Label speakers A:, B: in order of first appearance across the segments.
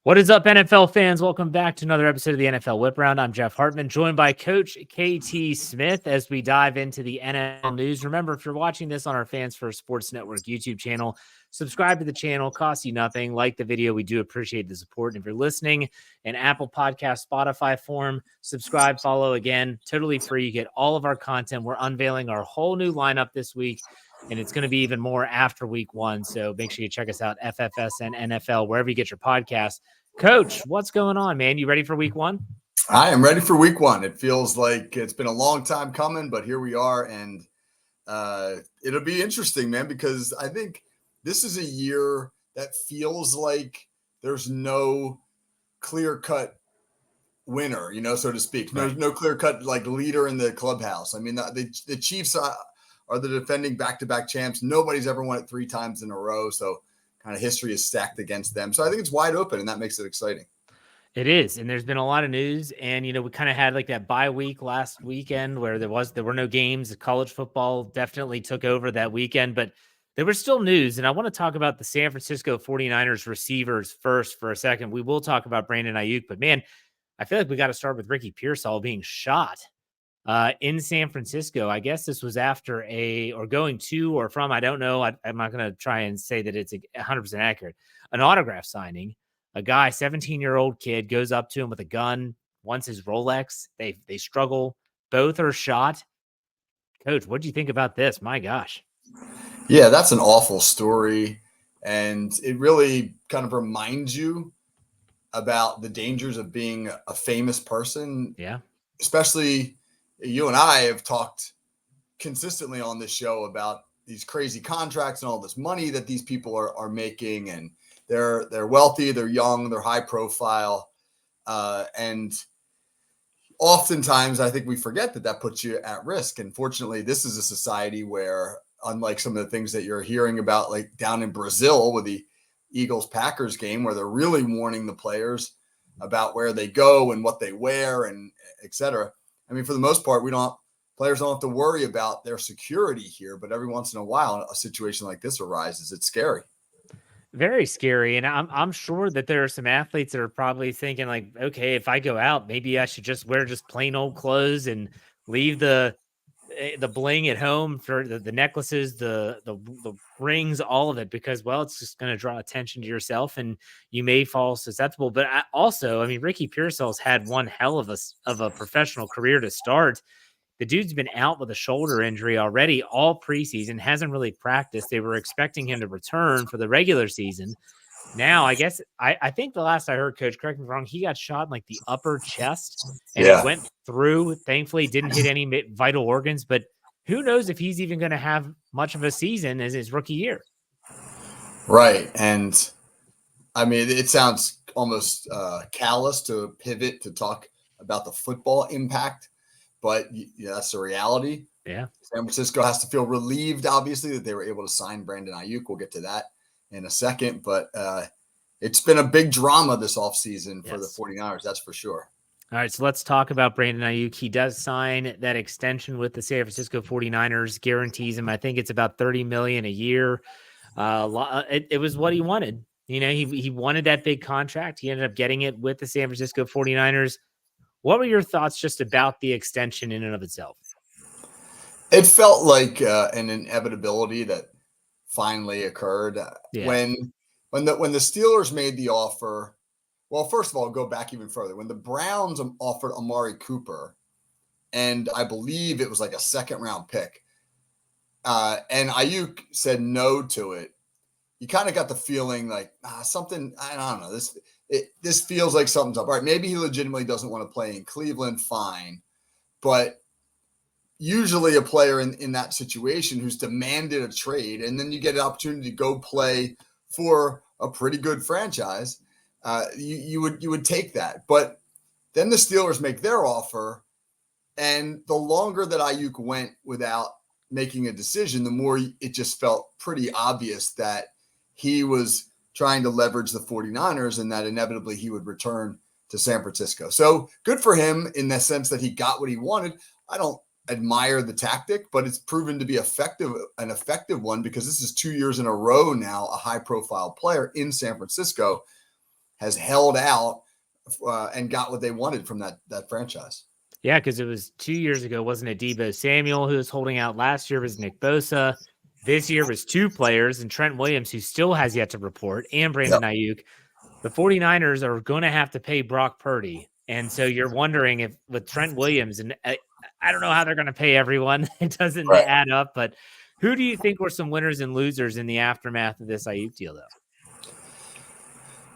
A: What is up, NFL fans? Welcome back to another episode of the NFL Whip Round. I'm Jeff Hartman, joined by Coach KT Smith as we dive into the NFL news. Remember, if you're watching this on our Fans First Sports Network YouTube channel, subscribe to the channel. Costs you nothing. Like the video. We do appreciate the support. And if you're listening in Apple Podcast, Spotify form, subscribe, follow again. Totally free. You get all of our content. We're unveiling our whole new lineup this week, and it's going to be even more after week one. So make sure you check us out, FFSN NFL, wherever you get your podcasts. Coach, what's going on, man? You ready for week one?
B: I am ready for week one. It feels like it's been a long time coming, but here we are. And it'll be interesting, man, because I think this is a year that feels like there's no clear-cut winner, so to speak. There's no clear-cut like leader in the clubhouse. I mean, the Chiefs are the defending back-to-back champs. Nobody's ever won it 3 times in a row. So kind of history is stacked against them. So I think it's wide open, and that makes it exciting.
A: It is. And there's been a lot of news. And, we kind of had like that bye week last weekend where there were no games. College football definitely took over that weekend, but there was still news. And I want to talk about the San Francisco 49ers receivers first for a second. We will talk about Brandon Ayuk, but man, I feel like we got to start with Ricky Pearsall being shot in San Francisco. I guess this was after going to or from, I don't know. I'm not going to try and say that it's 100% accurate. An autograph signing. A guy, 17-year-old kid, goes up to him with a gun, wants his Rolex. They struggle. Both are shot. Coach, what do you think about this? My gosh.
B: Yeah, that's an awful story. And it really kind of reminds you about the dangers of being a famous person.
A: Yeah.
B: Especially you and I have talked consistently on this show about these crazy contracts and all this money that these people are making. And they're wealthy, they're young, they're high profile. And oftentimes I think we forget that puts you at risk. And fortunately, this is a society where, unlike some of the things that you're hearing about, like down in Brazil with the Eagles-Packers game, where they're really warning the players about where they go and what they wear and et cetera. I mean, for the most part, players don't have to worry about their security here, but every once in a while, a situation like this arises. It's scary.
A: Very scary. And I'm sure that there are some athletes that are probably thinking like, okay, if I go out, maybe I should just wear just plain old clothes and leave the bling at home for the necklaces, the rings, all of it, because, well, it's just going to draw attention to yourself and you may fall susceptible. But I mean, Ricky Pearsall's had one hell of a professional career to start. The dude's been out with a shoulder injury already all preseason, hasn't really practiced. They were expecting him to return for the regular season. Now, I guess, I think the last I heard, Coach, correct me if I'm wrong, he got shot in like the upper chest and it went through. Thankfully, didn't hit any vital organs, but who knows if he's even going to have much of a season as his rookie year.
B: Right. And I mean, it sounds almost callous to pivot to talk about the football impact. But that's the reality.
A: Yeah.
B: San Francisco has to feel relieved, obviously, that they were able to sign Brandon Ayuk. We'll get to that in a second. But it's been a big drama this offseason for the 49ers, that's for sure.
A: All right, so let's talk about Brandon Ayuk. He does sign that extension with the San Francisco 49ers, guarantees him, I think it's about $30 million a year. It was what he wanted. He wanted that big contract. He ended up getting it with the San Francisco 49ers. What were your thoughts just about the extension in and of itself?
B: It felt like an inevitability that finally occurred. When the Steelers made the offer. Well, first of all, go back even further. When the Browns offered Amari Cooper, and I believe it was like a second-round pick, and Ayuk said no to it, you kind of got the feeling like something. I don't know. This feels like something's up. All right, maybe he legitimately doesn't want to play in Cleveland. Fine, but usually a player in that situation who's demanded a trade, and then you get an opportunity to go play for a pretty good franchise, you would take that. But then the Steelers make their offer, and the longer that Ayuk went without making a decision, the more it just felt pretty obvious that he was trying to leverage the 49ers and that inevitably he would return to San Francisco. So good for him in the sense that he got what he wanted. I don't admire the tactic, but it's proven to be an effective one, because this is 2 years in a row now, a high profile player in San Francisco. has held out and got what they wanted from that franchise.
A: Yeah, because it was 2 years ago, wasn't it? Deebo Samuel, who was holding out last year, was Nick Bosa. This year was 2 players, and Trent Williams, who still has yet to report, and Brandon Ayuk. The 49ers are going to have to pay Brock Purdy. And so you're wondering if with Trent Williams, and I don't know how they're going to pay everyone. It doesn't add up. But who do you think were some winners and losers in the aftermath of this Ayuk deal, though?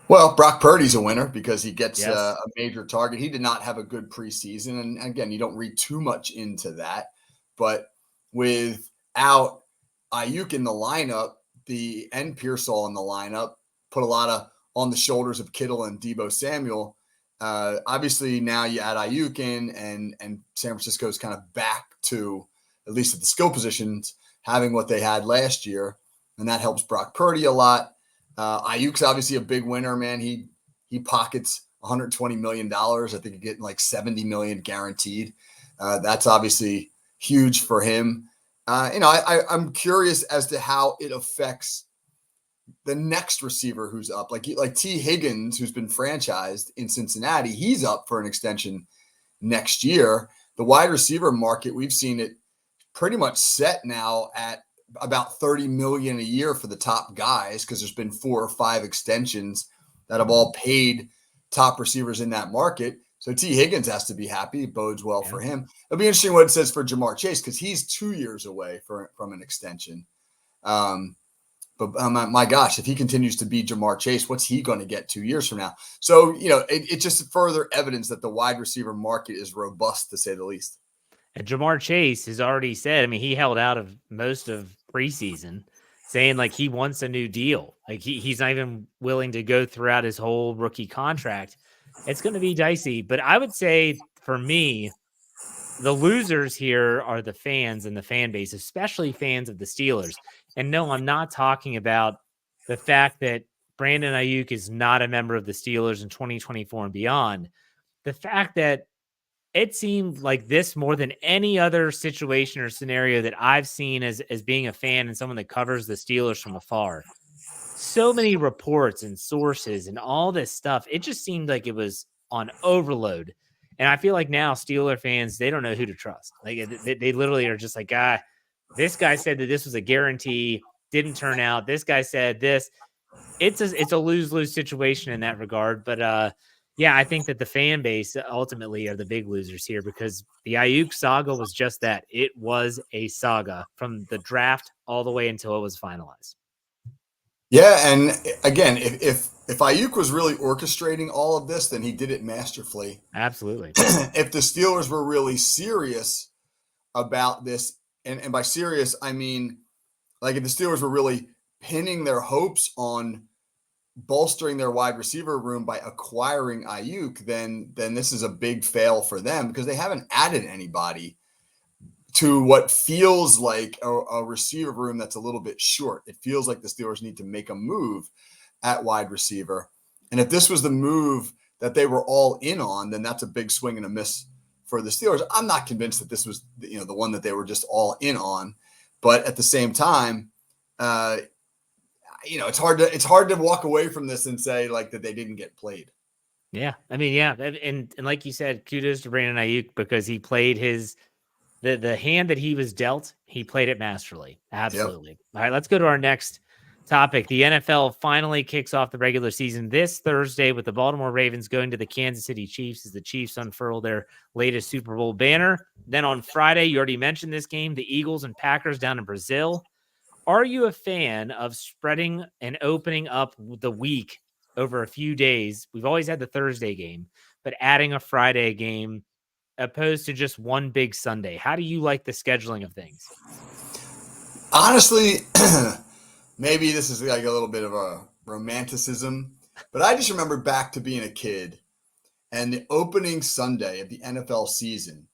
B: Well, Brock Purdy's a winner because he gets a major target. He did not have a good preseason. And again, you don't read too much into that. But without Ayuk in the lineup, and Pearsall in the lineup, put a lot on the shoulders of Kittle and Deebo Samuel. Obviously, now you add Ayuk in, and San Francisco is kind of back to, at least at the skill positions, having what they had last year. And that helps Brock Purdy a lot. Ayuk's obviously a big winner, man. He pockets $120 million. I think he's getting like $70 million guaranteed. That's obviously huge for him. I'm curious as to how it affects the next receiver who's up, like T. Higgins, who's been franchised in Cincinnati. He's up for an extension next year. The wide receiver market, we've seen it pretty much set now at about $30 million a year for the top guys, because there's been 4 or 5 extensions that have all paid top receivers in that market. So T. Higgins has to be happy. It bodes well for him. It'll be interesting what it says for Jamar Chase, because he's 2 years away from an extension. But my gosh, if he continues to be Jamar Chase, what's he going to get 2 years from now? So, it's just further evidence that the wide receiver market is robust, to say the least.
A: And Jamar Chase has already said, he held out of most of preseason, saying like he wants a new deal. Like he's not even willing to go throughout his whole rookie contract. It's going to be dicey. But I would say for me, the losers here are the fans and the fan base, especially fans of the Steelers. And no, I'm not talking about the fact that Brandon Ayuk is not a member of the Steelers in 2024 and beyond. The fact that it seemed like this more than any other situation or scenario that I've seen as being a fan and someone that covers the Steelers from afar. So many reports and sources and all this stuff. It just seemed like it was on overload. And I feel like now Steeler fans, they don't know who to trust. Like they literally are just like, this guy said that this was a guarantee, didn't turn out. This guy said this. It's a lose-lose situation in that regard. But yeah, I think that the fan base ultimately are the big losers here, because the Ayuk saga was just that. It was a saga from the draft all the way until it was finalized.
B: Yeah, and again, if Ayuk was really orchestrating all of this, then he did it masterfully.
A: Absolutely.
B: If the Steelers were really serious about this, and by serious, I mean, like if the Steelers were really pinning their hopes on bolstering their wide receiver room by acquiring Ayuk, then this is a big fail for them, because they haven't added anybody to what feels like a receiver room that's a little bit short. It feels like the Steelers need to make a move at wide receiver. And if this was the move that they were all in on, then that's a big swing and a miss for the Steelers. I'm not convinced that this was the one that they were just all in on, but at the same time, it's hard to walk away from this and say like that they didn't get played.
A: Yeah. And like you said, kudos to Brandon Ayuk, because he played the hand that he was dealt. He played it masterfully. Absolutely. Yep. All right, let's go to our next topic. The NFL finally kicks off the regular season this Thursday with the Baltimore Ravens going to the Kansas City Chiefs as the Chiefs unfurl their latest Super Bowl banner. Then on Friday, you already mentioned this game, the Eagles and Packers down in Brazil. Are you a fan of spreading and opening up the week over a few days? We've always had the Thursday game, but adding a Friday game opposed to just one big Sunday. How do you like the scheduling of things?
B: Honestly, maybe this is like a little bit of a romanticism, but I just remember back to being a kid, and the opening Sunday of the NFL season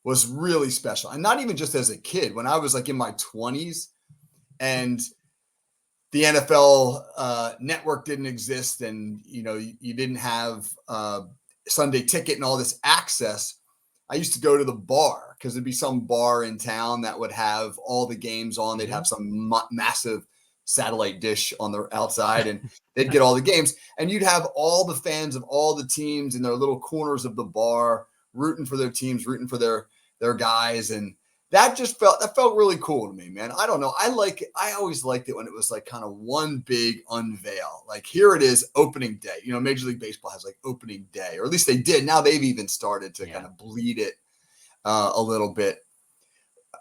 B: was really special. And not even just as a kid, when I was like in my 20s and the NFL network didn't exist, and you didn't have Sunday Ticket and all this access. I used to go to the bar, because there'd be some bar in town that would have all the games on. They'd have some massive satellite dish on the outside, and they'd get all the games. And you'd have all the fans of all the teams in their little corners of the bar, rooting for their teams, rooting for their guys. And that felt really cool to me, man. I don't know. I always liked it when it was like kind of one big unveil. Like, here it is, opening day. Major League Baseball has like opening day, or at least they did. Now they've even started to kind of bleed it a little bit.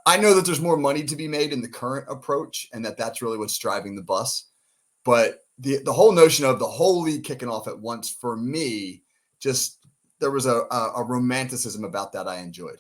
B: I know that there's more money to be made in the current approach, and that's really what's driving the bus. But the whole notion of the whole league kicking off at once, for me, there was a romanticism about that I enjoyed.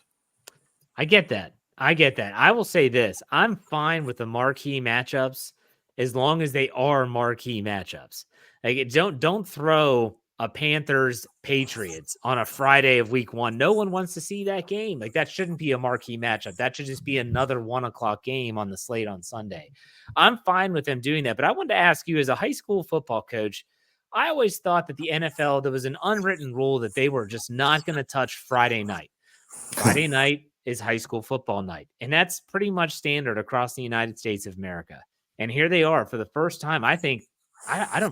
A: I get that. I will say this. I'm fine with the marquee matchups as long as they are marquee matchups. Like, don't throw a Panthers Patriots on a Friday of week 1. No one wants to see that game. Like, that shouldn't be a marquee matchup. That should just be another 1:00 game on the slate on Sunday. I'm fine with them doing that. But I wanted to ask you, as a high school football coach, I always thought that the NFL, there was an unwritten rule that they were just not going to touch Friday night. Friday night is high school football night. And that's pretty much standard across the United States of America. And here they are for the first time. I think,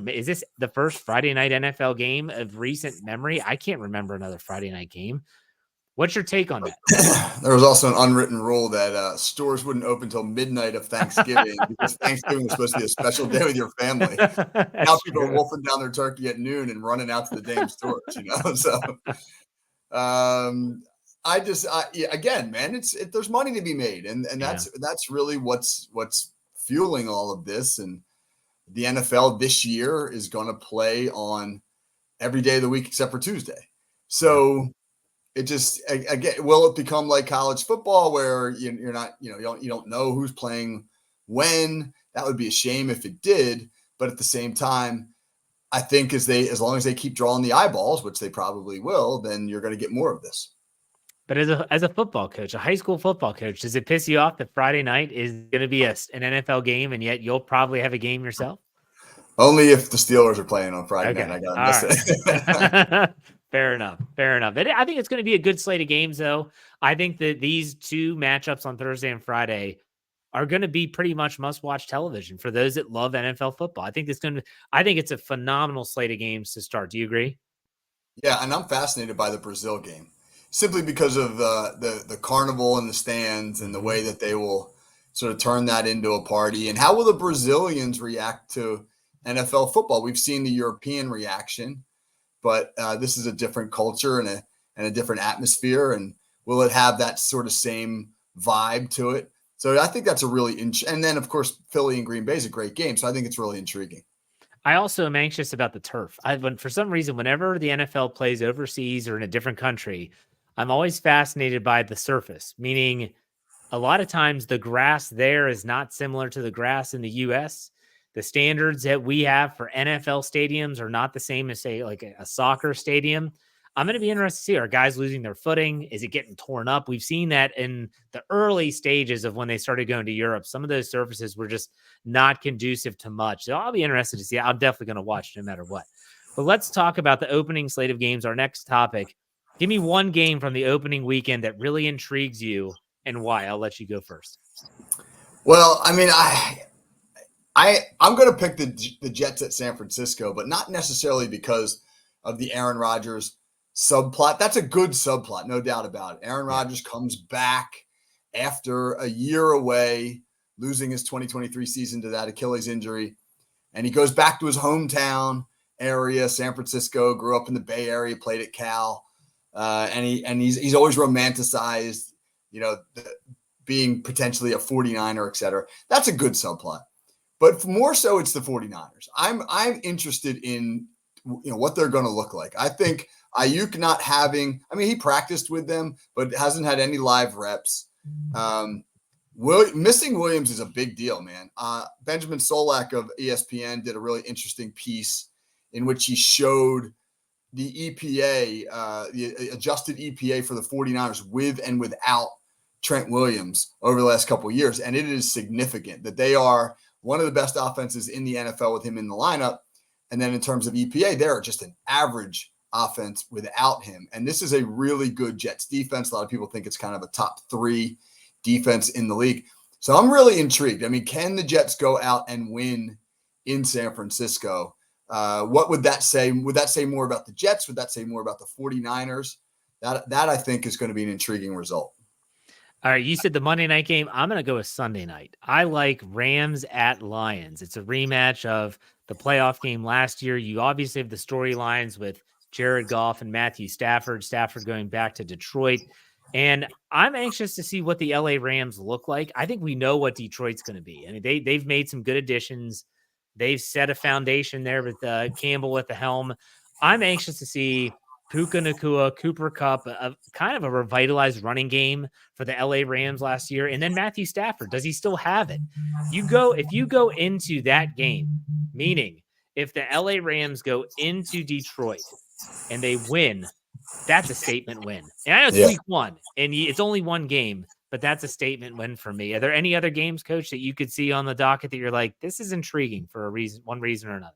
A: is this the first Friday night NFL game of recent memory? I can't remember another Friday night game. What's your take on that?
B: There was also an unwritten rule that stores wouldn't open until midnight of Thanksgiving because Thanksgiving was supposed to be a special day with your family. Now people are wolfing down their turkey at noon and running out to the damn stores, So, again, man, there's money to be made, and that's really what's fueling all of this. And the NFL this year is going to play on every day of the week except for Tuesday. So it just, again, will it become like college football where you're not, you don't know who's playing when? That would be a shame if it did. But at the same time, I think as long as they keep drawing the eyeballs, which they probably will, then you're going to get more of this.
A: But as a football coach, a high school football coach, does it piss you off that Friday night is going to be an NFL game, and yet you'll probably have a game yourself?
B: Only if the Steelers are playing on Friday night. I got to miss it.
A: Fair enough. I think it's going to be a good slate of games, though. I think that these two matchups on Thursday and Friday are going to be pretty much must-watch television for those that love NFL football. I think it's a phenomenal slate of games to start. Do you agree?
B: Yeah, and I'm fascinated by the Brazil game, simply because of the carnival and the stands and the way that they will sort of turn that into a party. And how will the Brazilians react to NFL football? We've seen the European reaction, but this is a different culture and a different atmosphere. And will it have that sort of same vibe to it? So I think that's a really and then, of course, Philly and Green Bay is a great game. So I think it's really intriguing.
A: I also am anxious about the turf. For some reason, whenever the NFL plays overseas or in a different country, I'm always fascinated by the surface, meaning a lot of times the grass there is not similar to the grass in the U.S. The standards that we have for NFL stadiums are not the same as, say, like a soccer stadium. I'm going to be interested to see, are guys losing their footing? Is it getting torn up? We've seen that in the early stages of when they started going to Europe. Some of those surfaces were just not conducive to much. So I'll be interested to see. I'm definitely going to watch no matter what. But let's talk about the opening slate of games, our next topic. Give me one game from the opening weekend that really intrigues you and why. I'll let you go first.
B: Well, I mean, I'm going to pick the Jets at San Francisco, but not necessarily because of the Aaron Rodgers subplot. That's a good subplot, no doubt about it. Aaron Rodgers comes back after a year away, losing his 2023 season to that Achilles injury, and he goes back to his hometown area, San Francisco. Grew up in the Bay Area, played at Cal, and he's always romanticized, being potentially a 49er, et cetera. That's a good subplot. But more so, it's the 49ers. I'm interested in what they're going to look like. I think Ayuk not having, he practiced with them, but hasn't had any live reps. Missing Williams is a big deal, man. Benjamin Solak of ESPN did a really interesting piece in which he showed the EPA, the adjusted EPA for the 49ers with and without Trent Williams over the last couple of years. And it is significant that they are one of the best offenses in the NFL with him in the lineup. And then in terms of EPA, they're just an average offense without him. And this is a really good Jets defense. A lot of people think it's kind of a top 3 defense in the league. So I'm really intrigued. I mean, can the Jets go out and win in San Francisco? What would that say? Would that say more about the Jets? Would that say more about the 49ers? That I think is going to be an intriguing result.
A: All right, you said the Monday night game. I'm going to go with Sunday night. I like Rams at Lions. It's a rematch of the playoff game last year. You obviously have the storylines with Jared Goff and Matthew Stafford. Stafford going back to Detroit. And I'm anxious to see what the LA Rams look like. I think we know what Detroit's going to be. I mean, they've made some good additions. They've set a foundation there with Campbell at the helm. I'm anxious to see Puka Nacua, Cooper Kupp, kind of a revitalized running game for the LA Rams last year. And then Matthew Stafford, does he still have it? If you go into that game, meaning if the LA Rams go into Detroit and they win, that's a statement win. And I know it's week one and it's only one game, but that's a statement win for me. Are there any other games, Coach, that you could see on the docket that you're like, this is intriguing for one reason or another?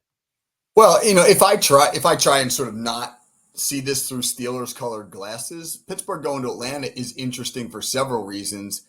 B: Well, if I try and sort of not see this through Steelers colored glasses, Pittsburgh going to Atlanta is interesting for several reasons.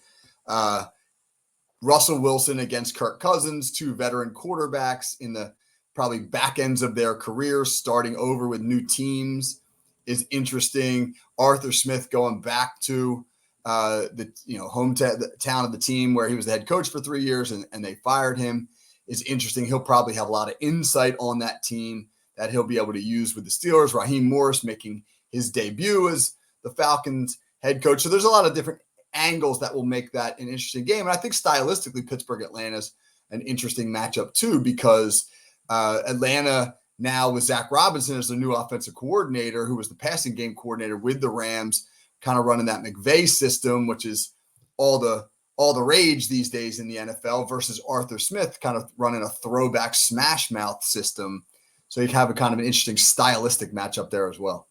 B: Russell Wilson against Kirk Cousins, two veteran quarterbacks in the probably back ends of their careers, starting over with new teams is interesting. Arthur Smith going back to the hometown of the team where he was the head coach for 3 years and they fired him is interesting. He'll probably have a lot of insight on that team that he'll be able to use with the Steelers. Raheem Morris making his debut as the Falcons head coach. So there's a lot of different angles that will make that an interesting game. And I think stylistically, Pittsburgh-Atlanta's an interesting matchup too, because Atlanta now with Zach Robinson as the new offensive coordinator, who was the passing game coordinator with the Rams, kind of running that McVay system, which is all the rage these days in the NFL, versus Arthur Smith kind of running a throwback smash mouth system. So you'd have a kind of an interesting stylistic matchup there as well.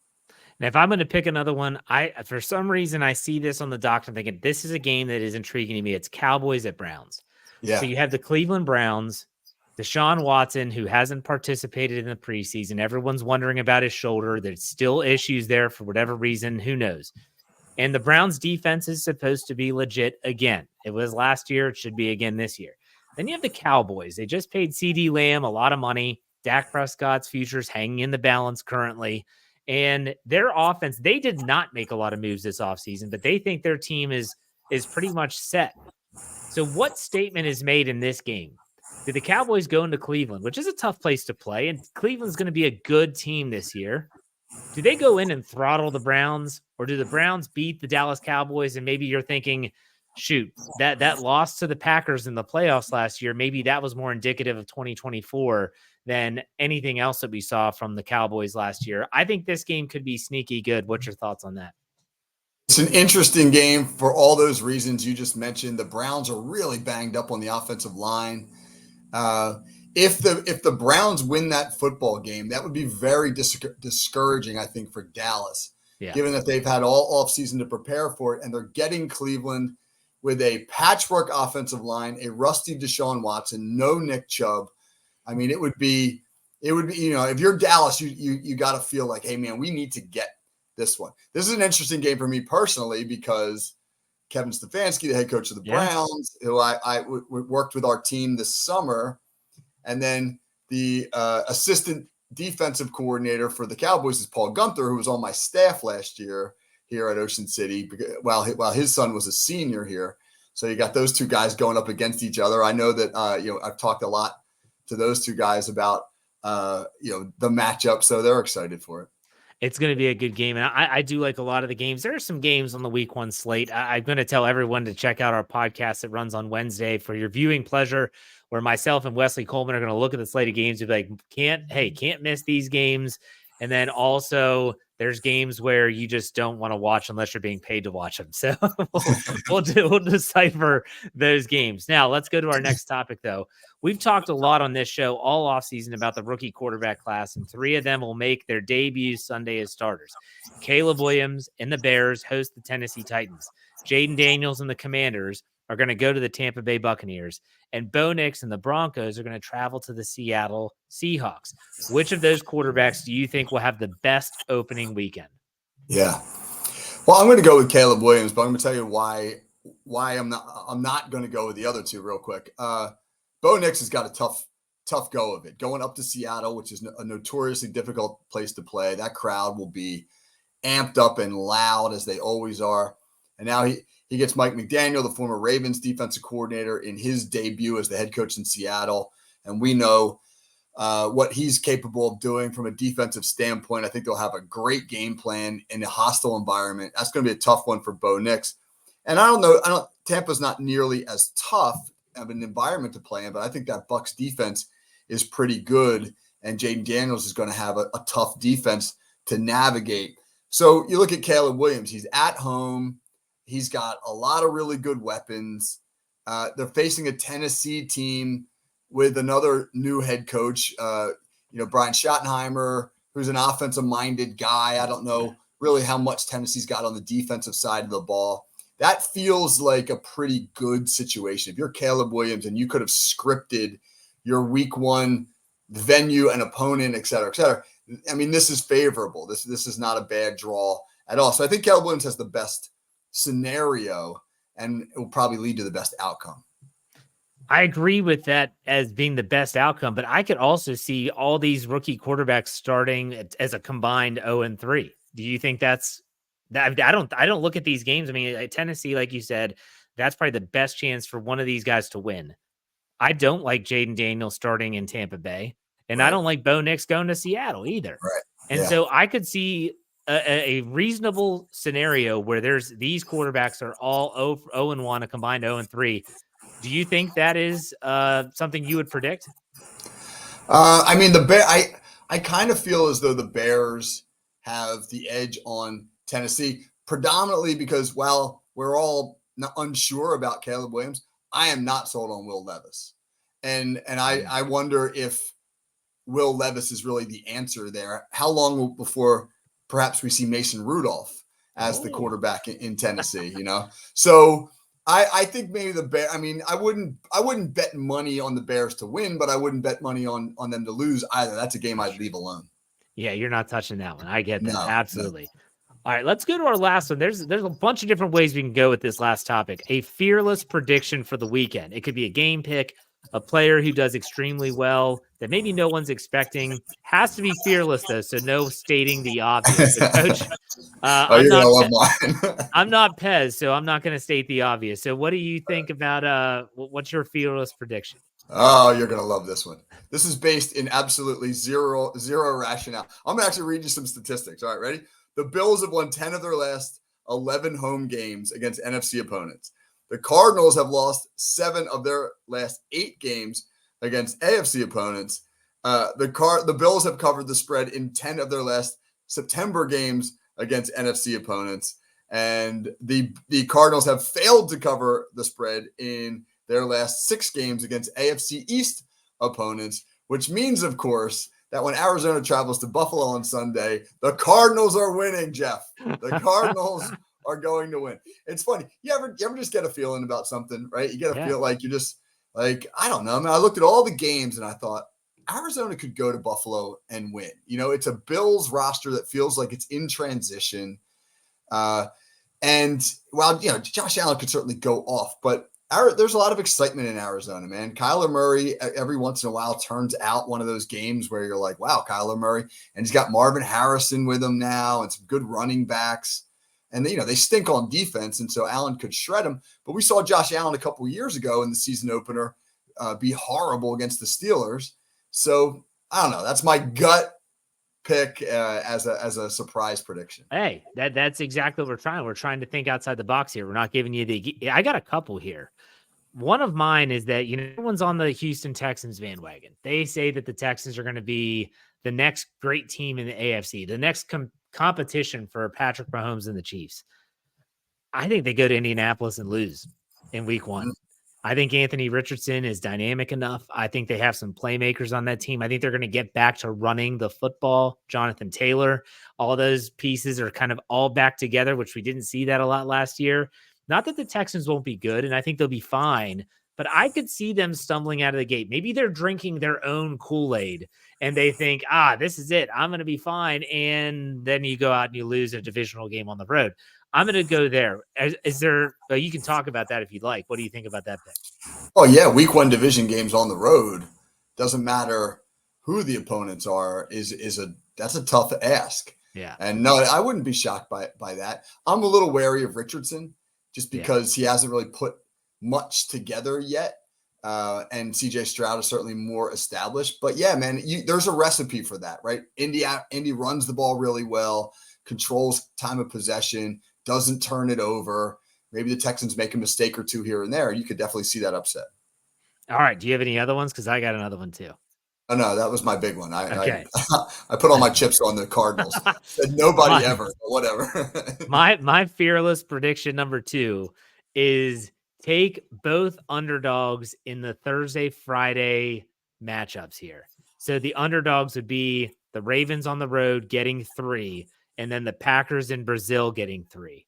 A: Now, if I'm going to pick another one, for some reason I see this on the dock. I'm thinking this is a game that is intriguing to me. It's Cowboys at Browns. Yeah. So you have the Cleveland Browns, Deshaun Watson, who hasn't participated in the preseason. Everyone's wondering about his shoulder. There's still issues there for whatever reason. Who knows? And the Browns defense is supposed to be legit again. It was last year. It should be again this year. Then you have the Cowboys. They just paid CeeDee Lamb a lot of money. Dak Prescott's future's hanging in the balance currently. And their offense, they did not make a lot of moves this offseason, but they think their team is pretty much set. So what statement is made in this game? Did the Cowboys go into Cleveland, which is a tough place to play, and Cleveland's going to be a good team this year? Do they go in and throttle the Browns, or do the Browns beat the Dallas Cowboys? And maybe you're thinking, shoot, that loss to the Packers in the playoffs last year, maybe that was more indicative of 2024 than anything else that we saw from the Cowboys last year. I think this game could be sneaky good. What's your thoughts on that?
B: It's an interesting game for all those reasons you just mentioned. The Browns are really banged up on the offensive line. If the Browns win that football game, that would be very discouraging, I think, for Dallas, given that they've had all offseason to prepare for it, and they're getting Cleveland with a patchwork offensive line, a rusty Deshaun Watson, no Nick Chubb. I mean, it would be, if you're Dallas, you got to feel like, hey, man, we need to get this one. This is an interesting game for me personally because Kevin Stefanski, the head coach of the Browns, who I worked with our team this summer, and then the assistant defensive coordinator for the Cowboys is Paul Gunther, who was on my staff last year here at Ocean City while his son was a senior here. So you got those two guys going up against each other. I know that I've talked a lot to those two guys about the matchup, so they're excited for it.
A: It's going to be a good game. And I do like a lot of the games. There are some games on the week one slate. I'm going to tell everyone to check out our podcast that runs on Wednesday for your viewing pleasure, where myself and Wesley Coleman are going to look at the slate of games and be like, can't miss these games. And then also there's games where you just don't want to watch unless you're being paid to watch them. So we'll decipher those games. Now let's go to our next topic though. We've talked a lot on this show all offseason about the rookie quarterback class, and 3 of them will make their debuts Sunday as starters. Caleb Williams and the Bears host the Tennessee Titans. Jaden Daniels and the Commanders are going to go to the Tampa Bay Buccaneers, and Bo Nix and the Broncos are going to travel to the Seattle Seahawks. Which of those quarterbacks do you think will have the best opening weekend?
B: Yeah. Well, I'm going to go with Caleb Williams, but I'm going to tell you why why I'm not going to go with the other two real quick. Bo Nix has got a tough go of it. Going up to Seattle, which is a notoriously difficult place to play. That crowd will be amped up and loud as they always are. And now he gets Mike McDaniel, the former Ravens defensive coordinator, in his debut as the head coach in Seattle. And we know what he's capable of doing from a defensive standpoint. I think they'll have a great game plan in a hostile environment. That's going to be a tough one for Bo Nix. And I don't know, Tampa's not nearly as tough of an environment to play in, but I think that Bucs defense is pretty good, and Jaden Daniels is going to have a tough defense to navigate. So you look at Caleb Williams. He's at home. He's got a lot of really good weapons. They're facing a Tennessee team with another new head coach, Brian Schottenheimer, who's an offensive-minded guy. I don't know really how much Tennessee's got on the defensive side of the ball. That feels like a pretty good situation. If you're Caleb Williams and you could have scripted your week one venue and opponent, et cetera, I mean, this is favorable. This is not a bad draw at all. So I think Caleb Williams has the best scenario, and it will probably lead to the best outcome.
A: I agree with that as being the best outcome, but I could also see all these rookie quarterbacks starting as a combined 0-3. Do you think that's that? I don't look at these games. I mean, at Tennessee, like you said, that's probably the best chance for one of these guys to win. I don't like Jaden Daniels starting in Tampa Bay, and I don't like Bo Nix going to Seattle either.
B: Right.
A: And so I could see a reasonable scenario where these quarterbacks are all 0-1, a combined 0-3. Do you think that is something you would predict?
B: I mean, I kind of feel as though the Bears have the edge on Tennessee, predominantly because while we're all unsure about Caleb Williams, I am not sold on Will Levis. And I wonder if Will Levis is really the answer there. How long before perhaps we see Mason Rudolph as the quarterback in Tennessee, So I think maybe the Bears, I mean, I wouldn't bet money on the Bears to win, but I wouldn't bet money on them to lose either. That's a game I'd leave alone.
A: Yeah, you're not touching that one. I get that. No, absolutely. No. All right, let's go to our last one. There's a bunch of different ways we can go with this last topic. A fearless prediction for the weekend. It could be a game pick, a player who does extremely well that maybe no one's expecting. Has to be fearless, though, so no stating the obvious. So, Coach, I'm not Pez, so I'm not going to state the obvious. So what do you think about what's your fearless prediction?
B: Oh, you're going to love this one. This is based in absolutely zero rationale. I'm going to actually read you some statistics. All right, ready? The Bills have won 10 of their last 11 home games against NFC opponents. The Cardinals have lost 7 of their last 8 games against AFC opponents. The Bills have covered the spread in 10 of their last September games against NFC opponents. And the Cardinals have failed to cover the spread in their last 6 games against AFC East opponents, which means, of course, that when Arizona travels to Buffalo on Sunday, the Cardinals are winning, Jeff. The Cardinals are going to win. It's funny. You ever just get a feeling about something, right? You get a feel like you're just like, I don't know. I mean, I looked at all the games and I thought Arizona could go to Buffalo and win. It's a Bills roster that feels like it's in transition. And while, Josh Allen could certainly go off, but there's a lot of excitement in Arizona, man. Kyler Murray, every once in a while, turns out one of those games where you're like, wow, Kyler Murray. And he's got Marvin Harrison with him now and some good running backs. And, they stink on defense, and so Allen could shred them. But we saw Josh Allen a couple of years ago in the season opener be horrible against the Steelers. So, I don't know. That's my gut pick as a surprise prediction.
A: Hey, that's exactly what we're trying. We're trying to think outside the box here. We're not giving you I got a couple here. One of mine is that, everyone's on the Houston Texans bandwagon. They say that the Texans are going to be the next great team in the AFC, the next competition for Patrick Mahomes and the Chiefs. I think they go to Indianapolis and lose in week 1. I think Anthony Richardson is dynamic enough. I think they have some playmakers on that team. I think they're going to get back to running the football. Jonathan Taylor, all those pieces are kind of all back together, which we didn't see that a lot last year. Not that the Texans won't be good, and I think they'll be fine, but I could see them stumbling out of the gate. Maybe they're drinking their own Kool-Aid and they think, this is it. I'm going to be fine. And then you go out and you lose a divisional game on the road. I'm going to go there. Is there, you can talk about that if you'd like. What do you think about that pick?
B: Oh yeah. Week 1 division games on the road. Doesn't matter who the opponents are, that's a tough ask.
A: Yeah.
B: And no, I wouldn't be shocked by that. I'm a little wary of Richardson just because he hasn't really put much together yet. And CJ Stroud is certainly more established. But yeah, man, there's a recipe for that, right? Indy runs the ball really well, controls time of possession, doesn't turn it over. Maybe the Texans make a mistake or two here and there. You could definitely see that upset.
A: All right. Do you have any other ones? Because I got another one too.
B: Oh, no, that was my big one.
A: Okay.
B: I put all my chips on the Cardinals. Said nobody ever, whatever.
A: my fearless prediction number 2 is take both underdogs in the Thursday, Friday matchups here. So the underdogs would be the Ravens on the road getting 3, and then the Packers in Brazil getting 3.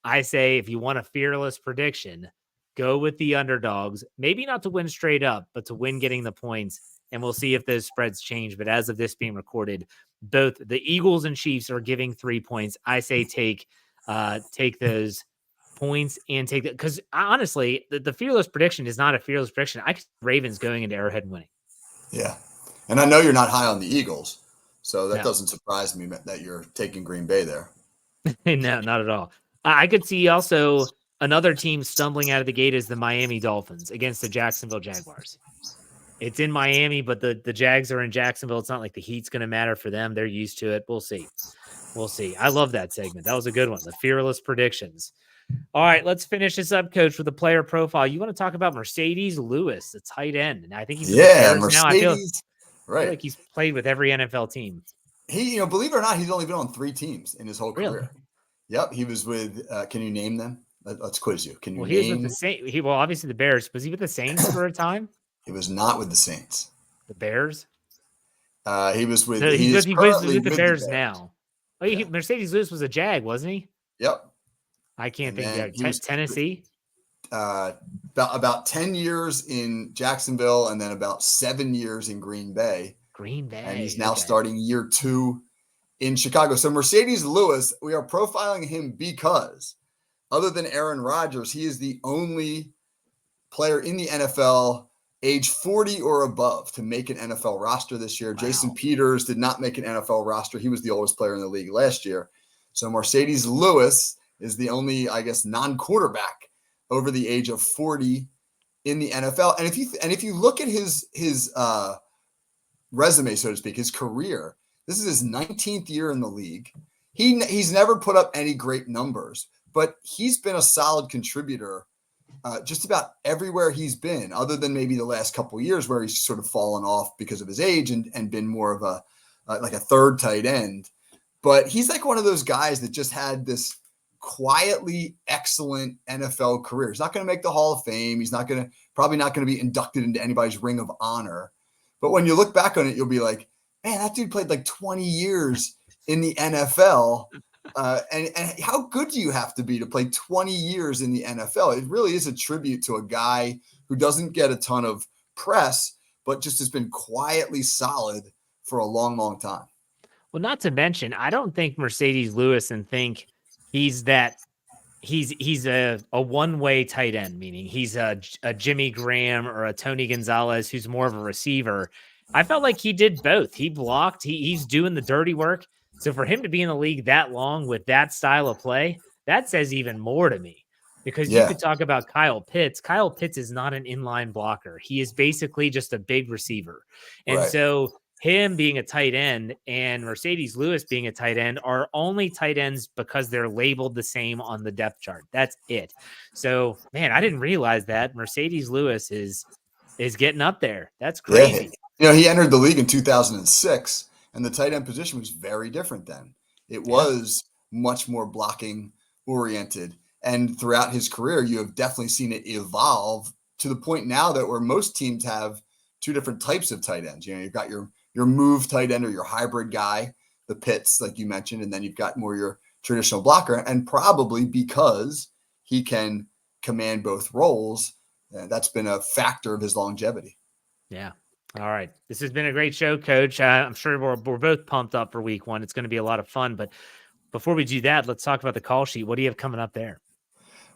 A: I say if you want a fearless prediction, go with the underdogs, maybe not to win straight up, but to win getting the points. And we'll see if those spreads change. But as of this being recorded, both the Eagles and Chiefs are giving 3 points. I say take those points and take that, because honestly, the fearless prediction is not a fearless prediction. I could see Ravens going into Arrowhead and winning.
B: Yeah, and I know you're not high on the Eagles, so that doesn't surprise me that you're taking Green Bay there.
A: No, not at all. I could see also another team stumbling out of the gate is the Miami Dolphins against the Jacksonville Jaguars. It's in Miami, but the Jags are in Jacksonville. It's not like the heat's going to matter for them. They're used to it. We'll see. I love that segment. That was a good one. The fearless predictions. All right, let's finish this up, Coach, with a player profile. You want to talk about Mercedes Lewis, the tight end, and I think he's with the Bears now. I feel like he's played with every NFL team.
B: He, believe it or not, he's only been on 3 teams in his whole career.
A: Really?
B: Yep, he was with. Can you name them? Let's quiz you. Can you name?
A: He was with the Saints. Obviously the Bears. Was he with the Saints for a time?
B: He was not with the Saints.
A: The Bears?
B: He was with.
A: No, he's with the Bears now. Oh, yeah. Mercedes Lewis was a Jag, wasn't he?
B: Yep.
A: I can't think. Tennessee.
B: About 10 years in Jacksonville, and then about 7 years in Green Bay. And he's now starting year 2 in Chicago. So Mercedes Lewis, we are profiling him because, other than Aaron Rodgers, he is the only player in the NFL age 40 or above to make an NFL roster this year. Wow. Jason Peters did not make an NFL roster. He was the oldest player in the league last year. So Mercedes Lewis is the only, I guess, non-quarterback over the age of 40 in the NFL. And if you look at his resume, so to speak, his career, this is his 19th year in the league. He's never put up any great numbers, but he's been a solid contributor just about everywhere he's been, other than maybe the last couple of years where he's sort of fallen off because of his age and been more of like a third tight end. But he's like one of those guys that just had this quietly excellent NFL career. He's not going to make the Hall of Fame. He's probably not going to be inducted into anybody's Ring of Honor. But when you look back on it, you'll be like, man, that dude played like 20 years in the NFL. And how good do you have to be to play 20 years in the NFL? It really is a tribute to a guy who doesn't get a ton of press, but just has been quietly solid for a long, long time.
A: Well, not to mention, I don't think Mercedes Lewis and think he's a one-way tight end, meaning he's a Jimmy Graham or a Tony Gonzalez who's more of a receiver. I felt like he did both. He blocked. He's doing the dirty work. So for him to be in the league that long with that style of play, that says even more to me, because you could talk about Kyle Pitts. Kyle Pitts is not an inline blocker. He is basically just a big receiver. And so him being a tight end and Mercedes Lewis being a tight end are only tight ends because they're labeled the same on the depth chart. That's it. So, man, I didn't realize that Mercedes Lewis is getting up there. That's crazy.
B: Yeah. He entered the league in 2006. And the tight end position was very different then. It was much more blocking oriented. And throughout his career, you have definitely seen it evolve to the point now that where most teams have 2 different types of tight ends. You've got your move tight end or your hybrid guy, the Pitts, like you mentioned, and then you've got more your traditional blocker. And probably because he can command both roles, that's been a factor of his longevity.
A: Yeah. All right. This has been a great show, Coach. I'm sure we're both pumped up for week one. It's going to be a lot of fun. But before we do that, let's talk about the call sheet. What do you have coming up there?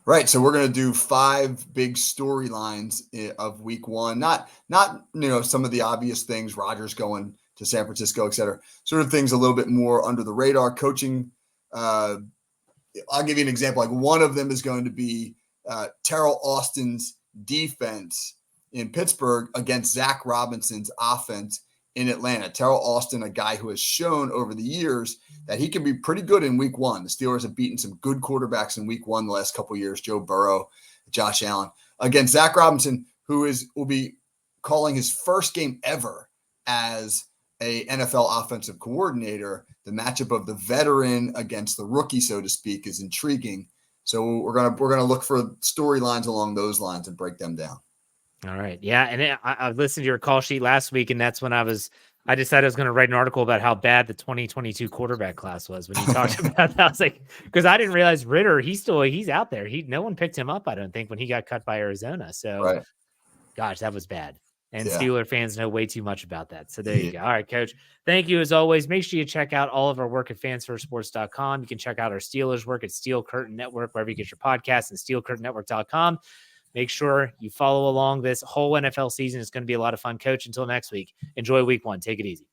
B: Right. So we're going to do 5 big storylines of week one. Not some of the obvious things, Rodgers going to San Francisco, et cetera, sort of things a little bit more under the radar. Coaching. I'll give you an example. Like one of them is going to be Terrell Austin's defense in Pittsburgh against Zach Robinson's offense in Atlanta. Terrell Austin, a guy who has shown over the years that he can be pretty good in week one. The Steelers have beaten some good quarterbacks in week one the last couple of years, Joe Burrow, Josh Allen, against Zach Robinson, who will be calling his first game ever as a NFL offensive coordinator. The matchup of the veteran against the rookie, so to speak, is intriguing. So we're gonna look for storylines along those lines and break them down.
A: All right. Yeah. And I listened to your call sheet last week, and that's when I decided I was going to write an article about how bad the 2022 quarterback class was when you talked about that. I was like, because I didn't realize Ritter, he's out there. No one picked him up, I don't think, when he got cut by Arizona. So,
B: right.
A: Gosh, that was bad. And Steeler fans know way too much about that. So there you go. All right, Coach. Thank you as always. Make sure you check out all of our work at fansfirstsports.com. You can check out our Steelers work at Steel Curtain Network, wherever you get your podcasts, and steelcurtainnetwork.com. Make sure you follow along this whole NFL season. It's going to be a lot of fun. Coach, until next week, enjoy week one. Take it easy.